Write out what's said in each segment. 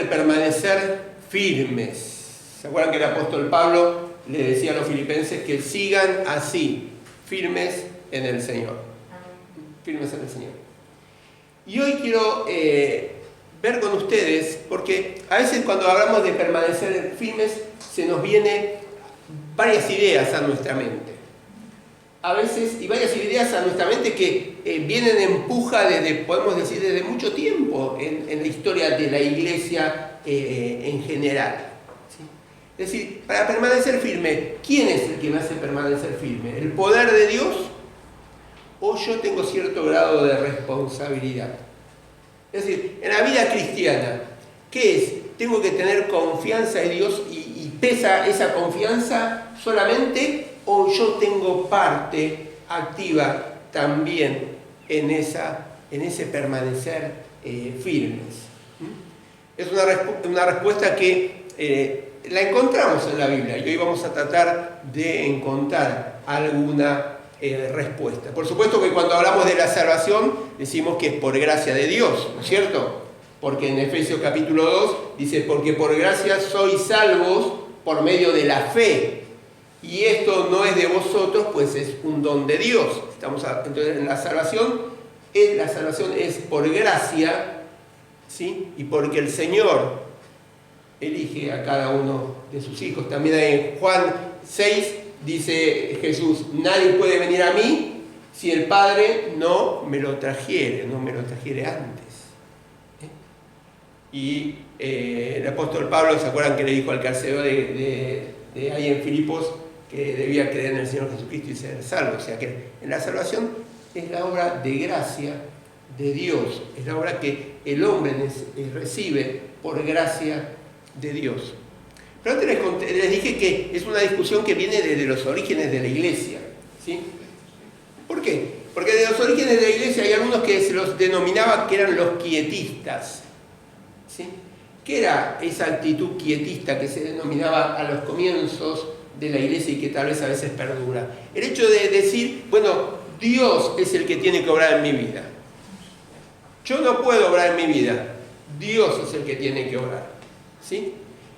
permanecer firmes. ¿Se acuerdan que el apóstol Pablo le decía a los filipenses que sigan así, firmes en el Señor? Firmes en el Señor. Y hoy quiero ver con ustedes, porque a veces cuando hablamos de permanecer firmes, se nos vienen varias ideas a nuestra mente. A veces, y varias ideas a nuestra mente que vienen en empuja podemos decir, desde mucho tiempo en la historia de la iglesia en general. ¿Sí? Es decir, para permanecer firme, ¿quién es el que me hace permanecer firme? ¿El poder de Dios? ¿O yo tengo cierto grado de responsabilidad? Es decir, en la vida cristiana, ¿qué es? ¿Tengo que tener confianza en Dios y pesa esa confianza solamente? ¿O yo tengo parte activa también en ese permanecer firmes? Es una respuesta que la encontramos en la Biblia y hoy vamos a tratar de encontrar alguna respuesta. Por supuesto que cuando hablamos de la salvación decimos que es por gracia de Dios, ¿no es cierto? Porque en Efesios capítulo 2 dice, porque por gracia sois salvos por medio de la fe. Y esto no es de vosotros, pues es un don de Dios. Entonces la salvación es por gracia, ¿sí? Y porque el Señor elige a cada uno de sus hijos. También en Juan 6 dice Jesús, nadie puede venir a mí si el Padre no me lo trajere antes. Y el apóstol Pablo, ¿se acuerdan que le dijo al carcelero de ahí en Filipos que debía creer en el Señor Jesucristo y ser salvo? O sea que en la salvación es la obra de gracia de Dios, es la obra que el hombre recibe por gracia de Dios. Pero antes les dije que es una discusión que viene desde los orígenes de la iglesia, ¿sí? ¿Por qué? Porque de los orígenes de la iglesia hay algunos que se los denominaban que eran los quietistas, ¿sí? ¿Qué era esa actitud quietista que se denominaba a los comienzos de la iglesia y que tal vez a veces perdura? El hecho de decir, bueno, Dios es el que tiene que obrar en mi vida. Yo no puedo obrar en mi vida, Dios es el que tiene que obrar, ¿sí?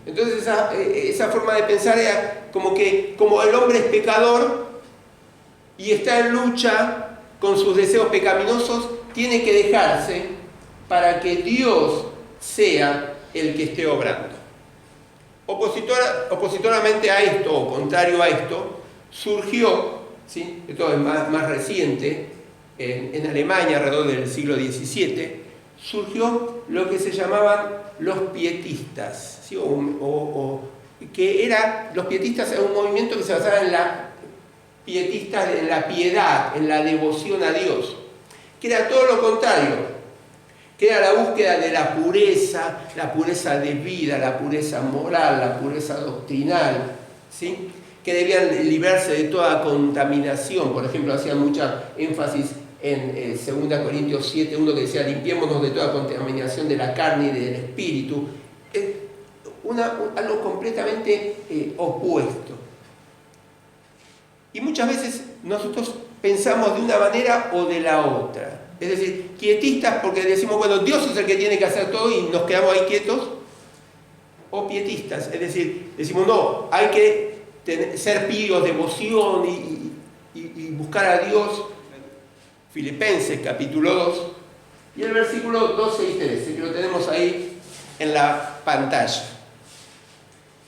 Entonces esa forma de pensar era como el hombre es pecador y está en lucha con sus deseos pecaminosos, tiene que dejarse para que Dios sea el que esté obrando. Opositoramente a esto, o contrario a esto, surgió, ¿sí? Esto es más reciente, en Alemania alrededor del siglo XVII, surgió lo que se llamaban los pietistas, ¿sí? Los pietistas eran un movimiento que se basaba en la piedad, en la devoción a Dios, que era todo lo contrario, que era la búsqueda de la pureza de vida, la pureza moral, la pureza doctrinal, ¿sí? Que debían librarse de toda contaminación. Por ejemplo, hacían mucha énfasis en 2 Corintios 7:1 que decía, limpiémonos de toda contaminación de la carne y del espíritu. Algo completamente opuesto. Y muchas veces nosotros pensamos de una manera o de la otra. Es decir, quietistas porque decimos, bueno, Dios es el que tiene que hacer todo y nos quedamos ahí quietos. O pietistas, es decir, decimos, no, hay que ser píos, devoción y buscar a Dios. Filipenses capítulo 2 y el versículo 12 y 13, que lo tenemos ahí en la pantalla,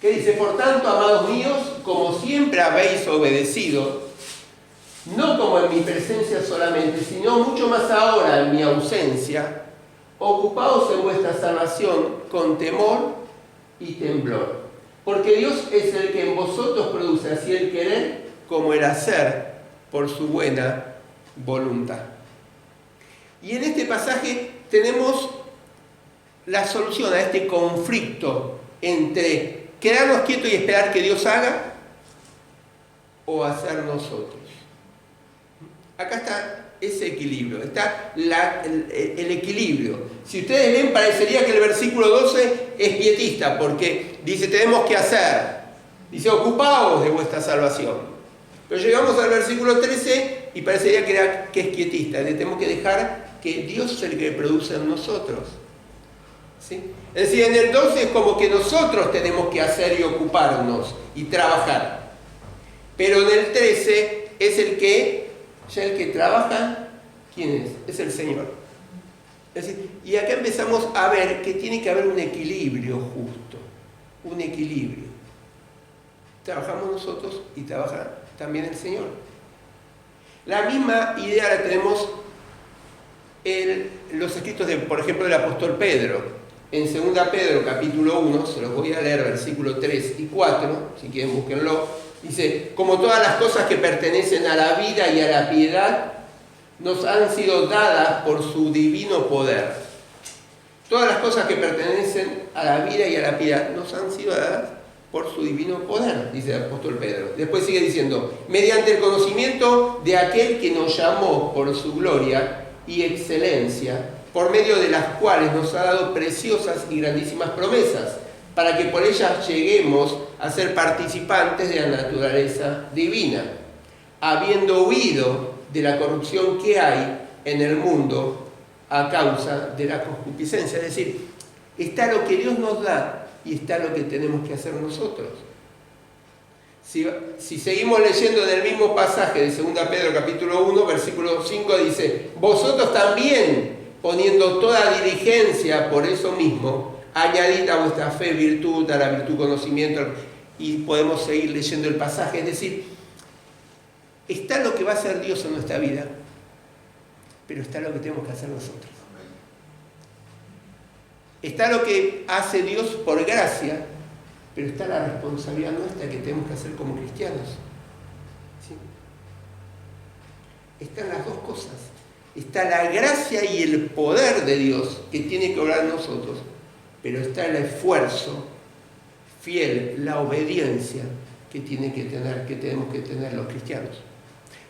que dice, por tanto, amados míos, como siempre habéis obedecido, no como en mi presencia solamente, sino mucho más ahora en mi ausencia, ocupaos en vuestra salvación con temor y temblor, porque Dios es el que en vosotros produce así el querer como el hacer por su buena voluntad. Y en este pasaje tenemos la solución a este conflicto entre quedarnos quietos y esperar que Dios haga o hacer nosotros. Acá está ese equilibrio, está el equilibrio. Si ustedes ven, parecería que el versículo 12 es pietista, porque dice, tenemos que hacer. Dice, ocupaos de vuestra salvación. Pero llegamos al versículo 13 y parecería que es quietista. Tenemos que dejar que Dios es el que produce en nosotros. ¿Sí? Es decir, en el 12 es como que nosotros tenemos que hacer y ocuparnos y trabajar. Pero en el 13 es el que trabaja, ¿quién es? Es el Señor. Es decir, y acá empezamos a ver que tiene que haber un equilibrio justo, un equilibrio. Trabajamos nosotros y trabaja también el Señor. La misma idea la tenemos en los escritos, por ejemplo, del apóstol Pedro. En 2 Pedro, capítulo 1, se los voy a leer, versículos 3 y 4, si quieren búsquenlo. Dice, como todas las cosas que pertenecen a la vida y a la piedad, nos han sido dadas por su divino poder. Todas las cosas que pertenecen a la vida y a la piedad nos han sido dadas por su divino poder, dice el apóstol Pedro. Después sigue diciendo, mediante el conocimiento de aquel que nos llamó por su gloria y excelencia, por medio de las cuales nos ha dado preciosas y grandísimas promesas, para que por ellas lleguemos a ser participantes de la naturaleza divina, habiendo huido de la corrupción que hay en el mundo a causa de la concupiscencia. Es decir, está lo que Dios nos da y está lo que tenemos que hacer nosotros. Si seguimos leyendo en el mismo pasaje de 2 Pedro capítulo 1, versículo 5 dice, vosotros también, poniendo toda diligencia por eso mismo, añadid a vuestra fe virtud, a la virtud conocimiento, y podemos seguir leyendo el pasaje. Es decir, está lo que va a hacer Dios en nuestra vida, pero está lo que tenemos que hacer nosotros. Está lo que hace Dios por gracia, pero está la responsabilidad nuestra que tenemos que hacer como cristianos. ¿Sí? Están las dos cosas. Está la gracia y el poder de Dios que tiene que obrar en nosotros, pero está el esfuerzo fiel, la obediencia que tenemos que tener los cristianos.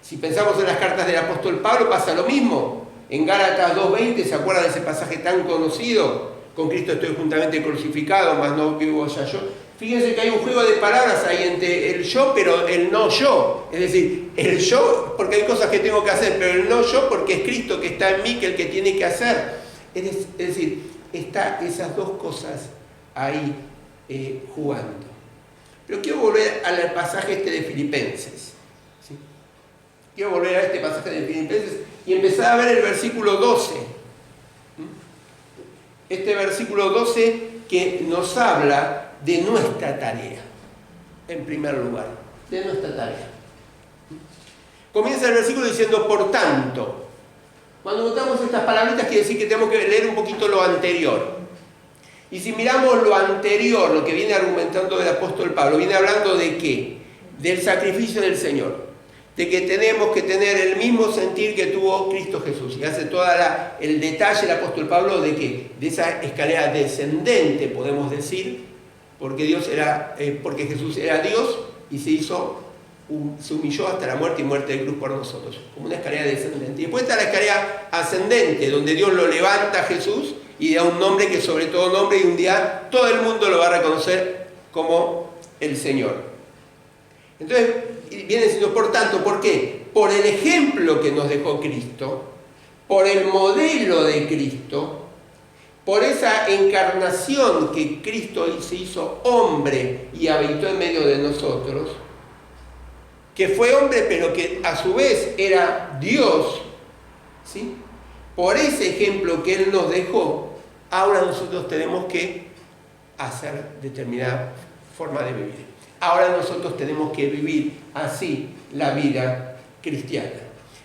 Si pensamos en las cartas del apóstol Pablo, pasa lo mismo. En Gálatas 2:20, ¿se acuerdan de ese pasaje tan conocido? Con Cristo estoy juntamente crucificado, mas no vivo ya yo. Fíjense que hay un juego de palabras ahí entre el yo, pero el no yo. Es decir, el yo porque hay cosas que tengo que hacer, pero el no yo porque es Cristo que está en mí, que el que tiene que hacer. Es decir, están esas dos cosas ahí jugando. Pero quiero volver al pasaje de Filipenses. ¿Sí? Quiero volver a este pasaje de Filipenses y empezar a ver el versículo 12. Este versículo 12 que nos habla de nuestra tarea, en primer lugar, de nuestra tarea. Comienza el versículo diciendo, por tanto. Cuando notamos estas palabritas quiere decir que tenemos que leer un poquito lo anterior. Y si miramos lo anterior, lo que viene argumentando el apóstol Pablo, viene hablando de ¿qué? Del sacrificio del Señor. De que tenemos que tener el mismo sentir que tuvo Cristo Jesús. Y hace todo el detalle el apóstol Pablo de que de esa escalera descendente, podemos decir, porque Jesús era Dios y se humilló hasta la muerte y muerte de cruz por nosotros, como una escalera descendente. Y después está la escalera ascendente, donde Dios lo levanta a Jesús y da un nombre que sobre todo nombre, y un día todo el mundo lo va a reconocer como el Señor. Entonces, viene diciendo, por tanto, ¿por qué? Por el ejemplo que nos dejó Cristo, por el modelo de Cristo, por esa encarnación que Cristo se hizo hombre y habitó en medio de nosotros, que fue hombre pero que a su vez era Dios, ¿sí? Por ese ejemplo que Él nos dejó, ahora nosotros tenemos que hacer determinada forma de vivir. Ahora nosotros tenemos que vivir así la vida cristiana.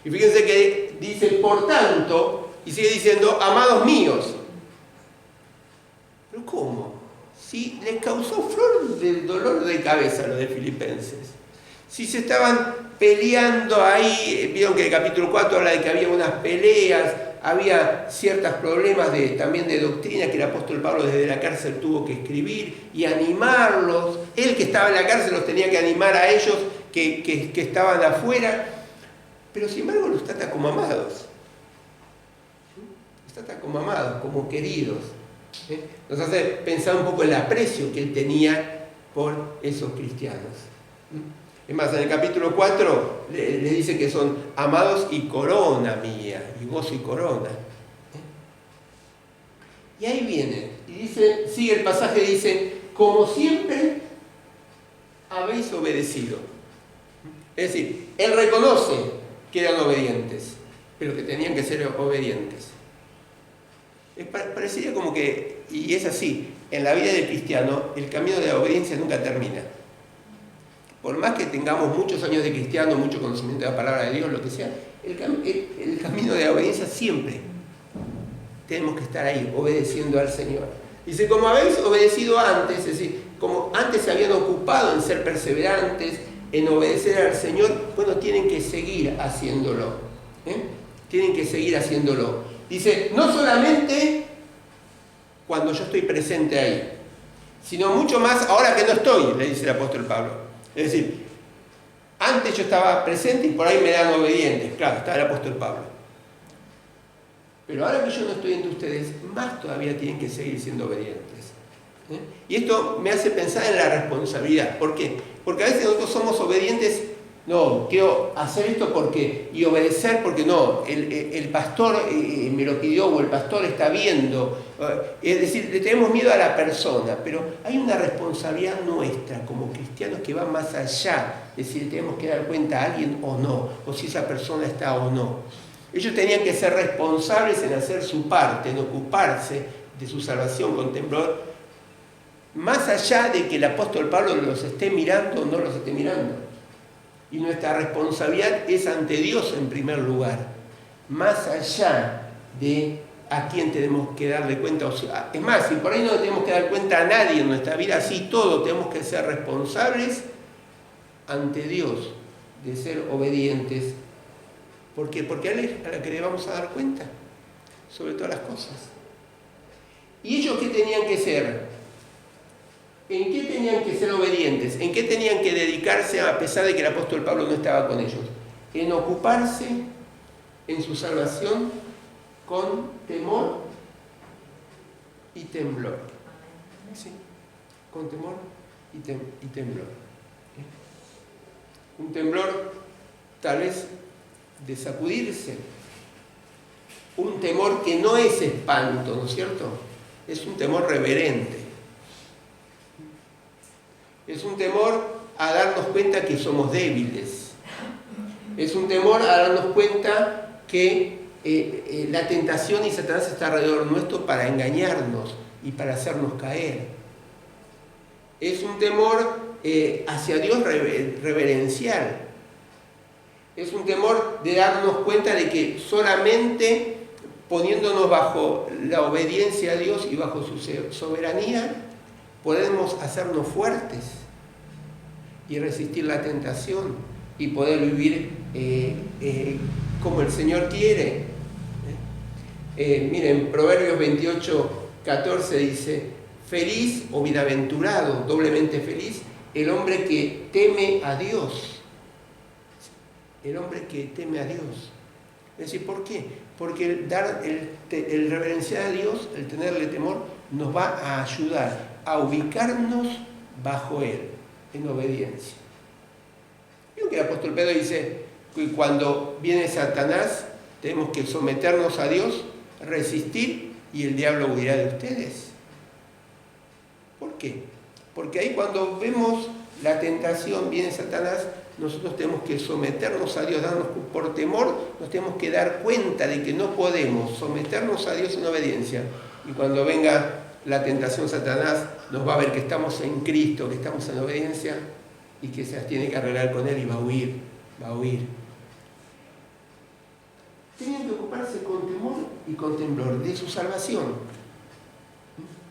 Y fíjense que dice, por tanto, y sigue diciendo, amados míos. ¿Pero cómo? Si les causó flor de dolor de cabeza lo de Filipenses. Si se estaban peleando ahí, vieron que el capítulo 4 habla de que había unas peleas, había ciertos problemas también de doctrina que el apóstol Pablo desde la cárcel tuvo que escribir y animarlos. Él que estaba en la cárcel los tenía que animar a ellos que estaban afuera, pero sin embargo los trata como amados. Los trata como amados, como queridos. Nos hace pensar un poco en el aprecio que él tenía por esos cristianos. Es más, en el capítulo 4 le dice que son amados y corona mía, y gozo y corona. Y ahí viene, y dice, sigue el pasaje, dice, como siempre habéis obedecido. Es decir, él reconoce que eran obedientes, pero que tenían que ser obedientes. Parecería como que, y es así, en la vida del cristiano, el camino de la obediencia nunca termina. Por más que tengamos muchos años de cristiano, mucho conocimiento de la palabra de Dios, lo que sea, el camino de la obediencia siempre tenemos que estar ahí, obedeciendo al Señor. Dice, como habéis obedecido antes, es decir, como antes se habían ocupado en ser perseverantes, en obedecer al Señor, bueno, tienen que seguir haciéndolo. Tienen que seguir haciéndolo. Dice, no solamente cuando yo estoy presente ahí, sino mucho más ahora que no estoy, le dice el apóstol Pablo. Es decir, antes yo estaba presente y por ahí me dan obedientes. Claro, está el apóstol Pablo. Pero ahora que yo no estoy entre ustedes, más todavía tienen que seguir siendo obedientes. Y esto me hace pensar en la responsabilidad. ¿Por qué? Porque a veces nosotros somos obedientes, no, quiero hacer esto porque, y obedecer porque no, el pastor me lo pidió o el pastor está viendo. Es decir, le tenemos miedo a la persona, pero hay una responsabilidad nuestra como cristianos que va más allá de si le tenemos que dar cuenta a alguien o no, o si esa persona está o no. Ellos tenían que ser responsables en hacer su parte, en ocuparse de su salvación con temblor, más allá de que el apóstol Pablo los esté mirando o no los esté mirando. Y nuestra responsabilidad es ante Dios en primer lugar, más allá de a quién tenemos que darle cuenta. Es más, si por ahí no le tenemos que dar cuenta a nadie en nuestra vida, así todo tenemos que ser responsables ante Dios de ser obedientes. ¿Por qué? Porque a Él es a la que le vamos a dar cuenta, sobre todas las cosas. ¿Y ellos qué tenían que ser? ¿En qué tenían que ser obedientes? ¿En qué tenían que dedicarse a pesar de que el apóstol Pablo no estaba con ellos? En ocuparse en su salvación con temor y temblor. ¿Sí? Con temor y temblor. Un temblor tal vez de sacudirse, un temor que no es espanto, ¿no es cierto? Es un temor reverente, es un temor a darnos cuenta que somos débiles, es un temor a darnos cuenta que la tentación y Satanás está alrededor nuestro para engañarnos y para hacernos caer. Es un temor hacia Dios reverencial. Es un temor de darnos cuenta de que solamente poniéndonos bajo la obediencia a Dios y bajo su soberanía, podemos hacernos fuertes y resistir la tentación y poder vivir como el Señor quiere. Miren, Proverbios 28:14 dice, feliz o bienaventurado, doblemente feliz, el hombre que teme a Dios. El hombre que teme a Dios. Es decir, ¿por qué? Porque el reverenciar a Dios, el tenerle temor, nos va a ayudar a ubicarnos bajo Él, en obediencia. Vieron que el apóstol Pedro dice que cuando viene Satanás, tenemos que someternos a Dios, resistir, y el diablo huirá de ustedes. ¿Por qué? Porque ahí cuando vemos la tentación, viene Satanás, nosotros tenemos que someternos a Dios, por temor, nos tenemos que dar cuenta de que no podemos someternos a Dios en obediencia. Y cuando venga la tentación Satanás, nos va a ver que estamos en Cristo, que estamos en obediencia y que se las tiene que arreglar con Él y va a huir. Tenían que ocuparse con temor y con temblor de su salvación.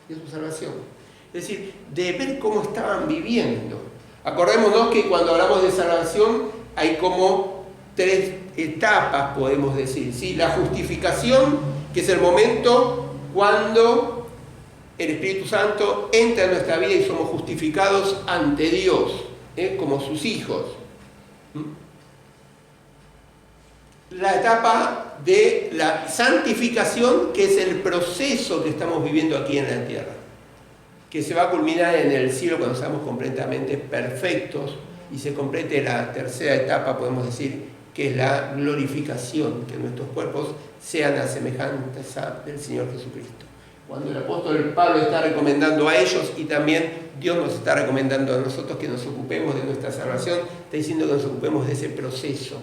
De su salvación. Es decir, de ver cómo estaban viviendo. Acordémonos que cuando hablamos de salvación hay como 3 etapas, podemos decir. ¿Sí? La justificación, que es el momento cuando el Espíritu Santo entra en nuestra vida y somos justificados ante Dios, como sus hijos. La etapa de la santificación, que es el proceso que estamos viviendo aquí en la tierra, que se va a culminar en el cielo cuando seamos completamente perfectos y se complete la tercera etapa, podemos decir, que es la glorificación, que nuestros cuerpos sean a semejanza del Señor Jesucristo. Cuando el apóstol Pablo está recomendando a ellos y también Dios nos está recomendando a nosotros que nos ocupemos de nuestra salvación, está diciendo que nos ocupemos de ese proceso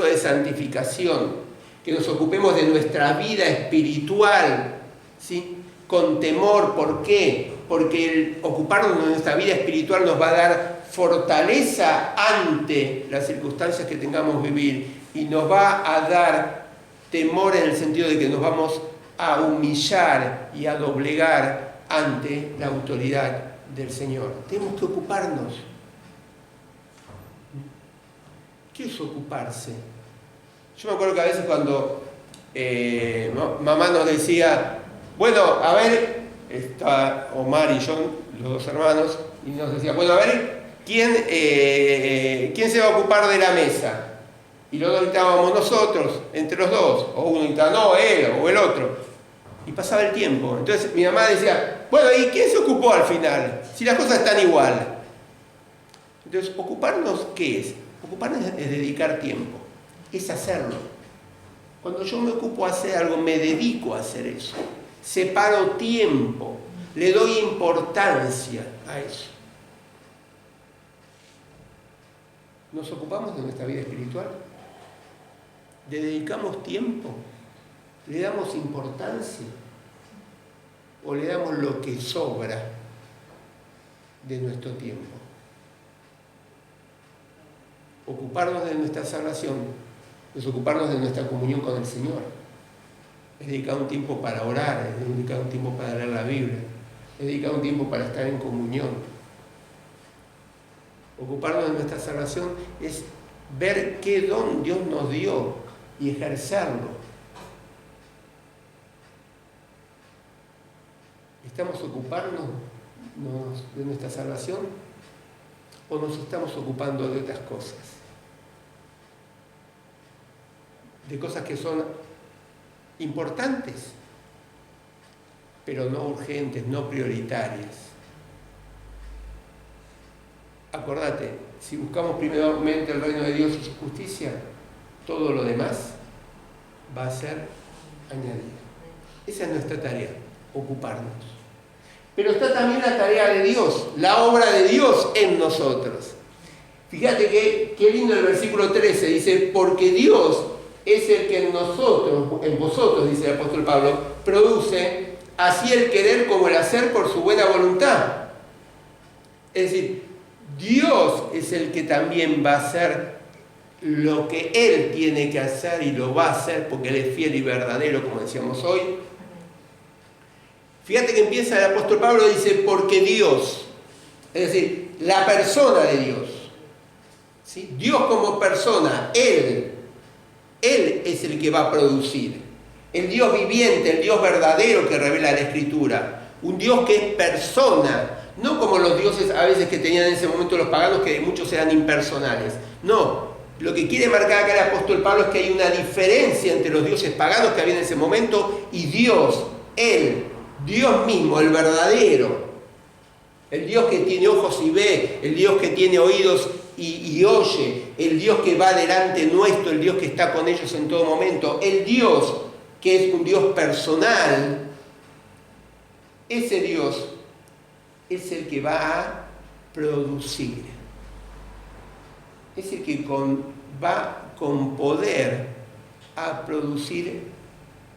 de santificación, que nos ocupemos de nuestra vida espiritual, ¿sí? Con temor. ¿Por qué? Porque el ocuparnos de nuestra vida espiritual nos va a dar fortaleza ante las circunstancias que tengamos que vivir y nos va a dar temor en el sentido de que nos vamos a humillar y a doblegar ante la autoridad del Señor. Tenemos que ocuparnos. ¿Qué es ocuparse? Yo me acuerdo que a veces cuando mamá nos decía, bueno, a ver, está Omar y John, los dos hermanos, y nos decía, bueno, a ver, ¿quién se va a ocupar de la mesa? Y los dos gritábamos nosotros, entre los dos, o uno gritaba, no, él o el otro. Y pasaba el tiempo. Entonces mi mamá decía, bueno, ¿y quién se ocupó al final? Si las cosas están igual. Entonces, ¿ocuparnos qué es? Ocuparnos es dedicar tiempo, es hacerlo. Cuando yo me ocupo a hacer algo, me dedico a hacer eso. Separo tiempo, le doy importancia a eso. ¿Nos ocupamos de nuestra vida espiritual? ¿Le dedicamos tiempo? ¿Le damos importancia? ¿O le damos lo que sobra de nuestro tiempo? Ocuparnos de nuestra salvación es ocuparnos de nuestra comunión con el Señor. Es dedicar un tiempo para orar, es dedicar un tiempo para leer la Biblia, es dedicar un tiempo para estar en comunión. Ocuparnos de nuestra salvación es ver qué don Dios nos dio y ejercerlo. ¿Estamos ocupándonos de nuestra salvación o nos estamos ocupando de otras cosas? De cosas que son importantes, pero no urgentes, no prioritarias. Acordate, si buscamos primeramente el reino de Dios y su justicia, todo lo demás va a ser añadido. Esa es nuestra tarea, ocuparnos. Pero está también la tarea de Dios, la obra de Dios en nosotros. Fíjate qué lindo el versículo 13, dice, porque Dios es el que en nosotros, en vosotros, dice el apóstol Pablo, produce así el querer como el hacer por su buena voluntad. Es decir, Dios es el que también va a hacer lo que Él tiene que hacer y lo va a hacer porque Él es fiel y verdadero, como decíamos hoy. Fíjate que empieza el apóstol Pablo, dice, porque Dios, es decir, la persona de Dios, ¿sí? Dios como persona, Él es el que va a producir. El Dios viviente, el Dios verdadero que revela la Escritura. Un Dios que es persona, no como los dioses a veces que tenían en ese momento los paganos, que muchos eran impersonales. No, lo que quiere marcar acá el apóstol Pablo es que hay una diferencia entre los dioses paganos que había en ese momento y Dios, Él, Dios mismo, el verdadero. El Dios que tiene ojos y ve, el Dios que tiene oídos y oye, el Dios que va delante nuestro, el Dios que está con ellos en todo momento, el Dios que es un Dios personal. Ese Dios es el que va a producir, es el que va con poder a producir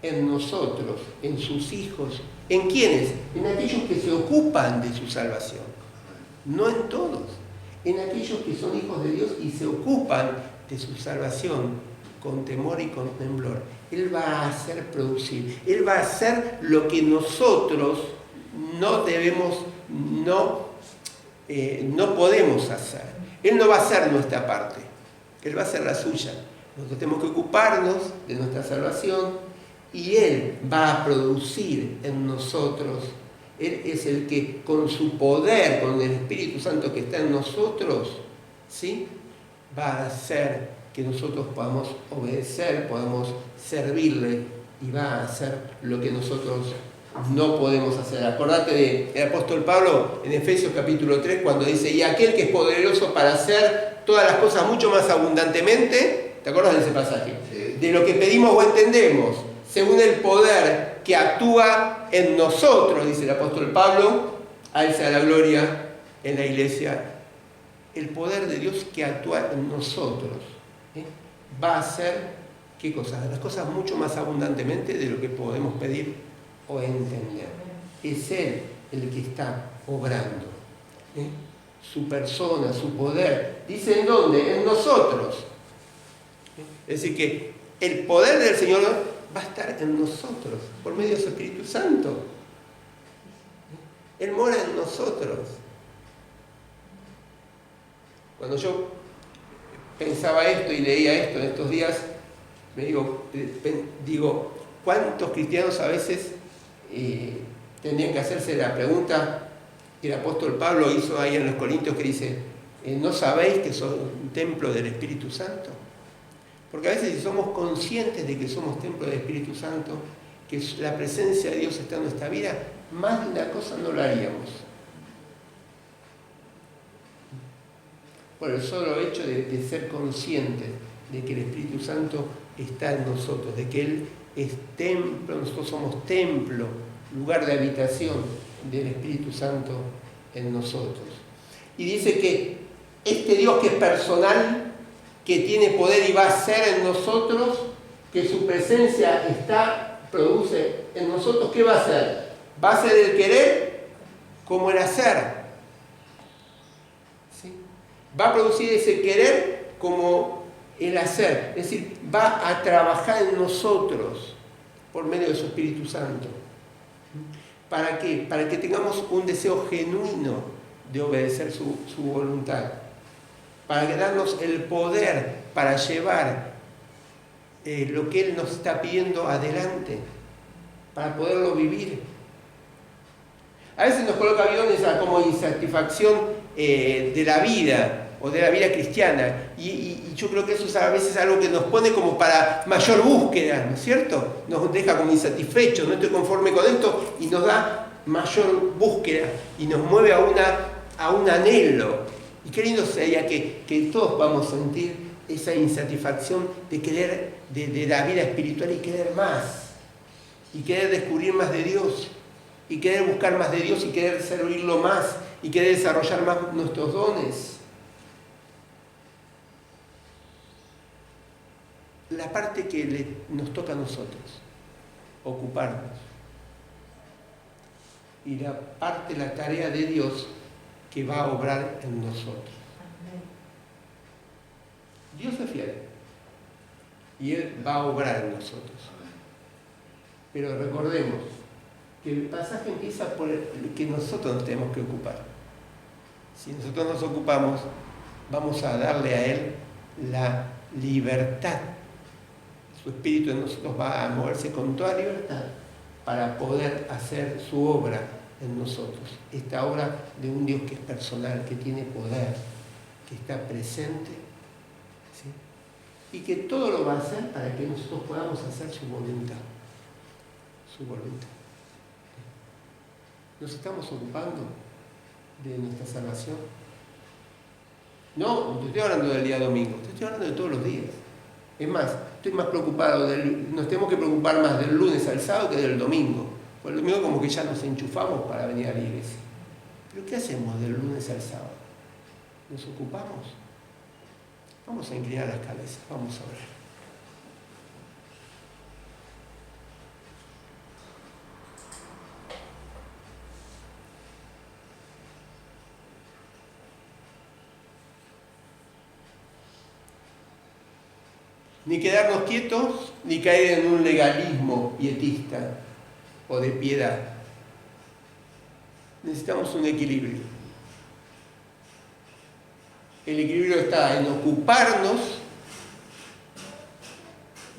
en nosotros, en sus hijos. ¿En quiénes? En aquellos que se ocupan de su salvación. No en todos. En aquellos que son hijos de Dios y se ocupan de su salvación con temor y con temblor. Él va a hacer producir. Él va a hacer lo que nosotros no debemos, no podemos hacer. Él no va a hacer nuestra parte. Él va a hacer la suya. Nosotros tenemos que ocuparnos de nuestra salvación. Y Él va a producir en nosotros. Él es el que con su poder, con el Espíritu Santo que está en nosotros, ¿sí? Va a hacer que nosotros podamos obedecer, podamos servirle y va a hacer lo que nosotros no podemos hacer. Acordate del apóstol Pablo en Efesios capítulo 3 cuando dice, y aquel que es poderoso para hacer todas las cosas mucho más abundantemente, ¿te acuerdas de ese pasaje? Sí. De lo que pedimos o entendemos, según el poder que actúa en nosotros, dice el apóstol Pablo, a él sea la gloria en la iglesia. El poder de Dios que actúa en nosotros va a hacer, ¿qué cosas? Las cosas mucho más abundantemente de lo que podemos pedir o entender. Es Él el que está obrando. Su persona, su poder. ¿Dice en dónde? En nosotros. Es decir, que el poder del Señor va a estar en nosotros, por medio de su Espíritu Santo. Él mora en nosotros. Cuando yo pensaba esto y leía esto en estos días, me digo, ¿cuántos cristianos a veces tendrían que hacerse la pregunta que el apóstol Pablo hizo ahí en los Corintios, que dice, ¿no sabéis que sois un templo del Espíritu Santo? Porque a veces si somos conscientes de que somos templo del Espíritu Santo, que la presencia de Dios está en nuestra vida, más de una cosa no lo haríamos. Por el solo hecho de ser conscientes de que el Espíritu Santo está en nosotros, de que Él es templo, nosotros somos templo, lugar de habitación del Espíritu Santo en nosotros. Y dice que este Dios que es personal, que tiene poder y va a ser en nosotros, que su presencia produce en nosotros, ¿qué va a hacer? Va a ser el querer como el hacer. ¿Sí? Va a producir ese querer como el hacer. Es decir, va a trabajar en nosotros por medio de su Espíritu Santo. ¿Para qué? Para que tengamos un deseo genuino de obedecer su voluntad. Para darnos el poder para llevar lo que Él nos está pidiendo adelante, para poderlo vivir. A veces nos coloca aviones como insatisfacción de la vida o de la vida cristiana, y yo creo que eso es a veces algo que nos pone como para mayor búsqueda, ¿no es cierto? Nos deja como insatisfechos, no estoy conforme con esto, y nos da mayor búsqueda y nos mueve a un anhelo. Y qué lindo sería que todos vamos a sentir esa insatisfacción de querer, de la vida espiritual, y querer más, y querer descubrir más de Dios, y querer buscar más de Dios, y querer servirlo más, y querer desarrollar más nuestros dones. La parte que nos toca a nosotros, ocuparnos. Y la tarea de Dios que va a obrar en nosotros. Dios es fiel y Él va a obrar en nosotros. Pero recordemos que el pasaje empieza por el que nosotros nos tenemos que ocupar. Si nosotros nos ocupamos, vamos a darle a Él la libertad. Su espíritu en nosotros va a moverse con toda libertad para poder hacer su obra en nosotros. Esta obra de un Dios que es personal, que tiene poder, que está presente, ¿sí? Y que todo lo va a hacer para que nosotros podamos hacer su voluntad. Su voluntad. ¿Nos estamos ocupando de nuestra salvación? No, no estoy hablando del día domingo, estoy hablando de todos los días. Es más, estoy más preocupado, nos tenemos que preocupar más del lunes al sábado que del domingo. Por el domingo como que ya nos enchufamos para venir a la iglesia. ¿Pero qué hacemos del lunes al sábado? ¿Nos ocupamos? Vamos a inclinar las cabezas, vamos a orar. Ni quedarnos quietos, ni caer en un legalismo pietista o de piedad. Necesitamos un equilibrio. El equilibrio está en ocuparnos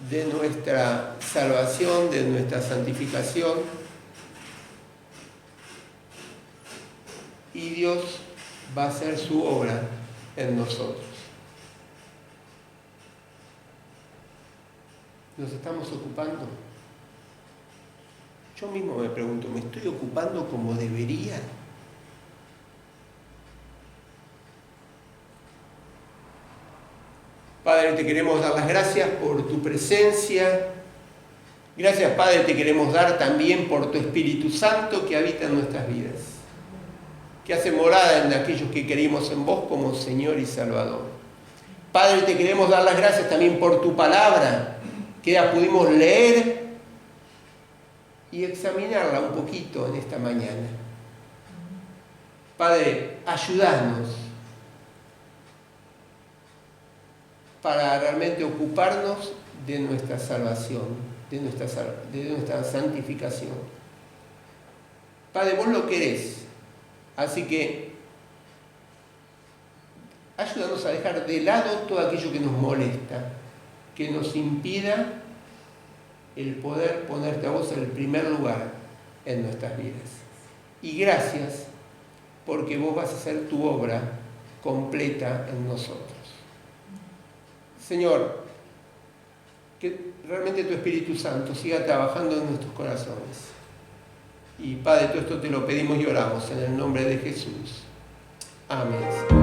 de nuestra salvación, de nuestra santificación, y Dios va a hacer su obra en nosotros. ¿Nos estamos ocupando? Yo mismo me pregunto, ¿me estoy ocupando como debería? Padre, te queremos dar las gracias por tu presencia, Gracias, Padre, te queremos dar también por tu Espíritu Santo que habita en nuestras vidas, que hace morada en aquellos que creemos en vos como Señor y Salvador. Padre, te queremos dar las gracias también por tu palabra, que la pudimos leer y examinarla un poquito en esta mañana. Padre, ayúdanos para realmente ocuparnos de nuestra salvación, de nuestra santificación. Padre, vos lo querés, así que ayúdanos a dejar de lado todo aquello que nos molesta, que nos impida el poder ponerte a vos en el primer lugar en nuestras vidas. Y gracias, porque vos vas a hacer tu obra completa en nosotros. Señor, que realmente tu Espíritu Santo siga trabajando en nuestros corazones. Y Padre, todo esto te lo pedimos y oramos en el nombre de Jesús. Amén.